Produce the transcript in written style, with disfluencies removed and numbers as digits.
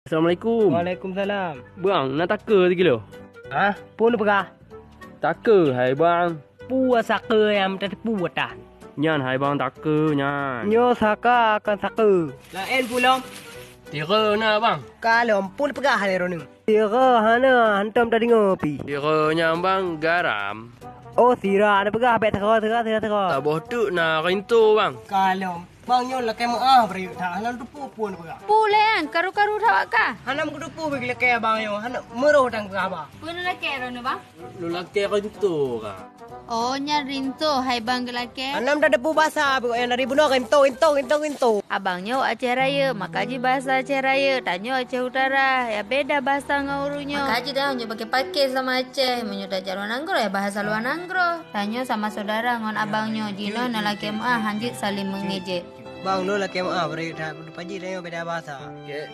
Assalamualaikum. Waalaikumsalam. Bang, nak taka 3 kilo? Ha? Pun apa? Taka, hai bang. Pua saka yang tadi pua dah. Nyan, hai bang, taka, nyan. Nyo saka akan saka. Lain pulang. Tira na bang. Kalau pun pegah hari ronu. Tira hana hantam tadi ngopi. Tira nya bang, garam. Oh sira ada pegah bet tera. Tak boh tu na rinto bang. Kalau bang nyo lah kemo beri dah hanam tu pun pegah. Pulen, karu-karu thawak ka. Hanam ku tu bagi lekaya bang nyo. Hanam meroh tang pegah ba. Pun nak kero ni bang? Lu laki rinto ka. Oh, nya rinto hai bang gelake. Hanam dah depu bahasa pegah yang dari bunuh rinto. Abangnya Aceh Raya, makaji bahasa Aceh Raya, tanya Aceh Utara, ya beda bahasa ngaurunya. Makaji dah hanya pakai sama Aceh, menyudah jalan nanggro ya bahasa luar nanggro. Tanya sama saudara ngon abangnya, jino nalaki hanjit saling mengejek. Bang no lah kemo beri dah paji dah beda bahasa. Ke.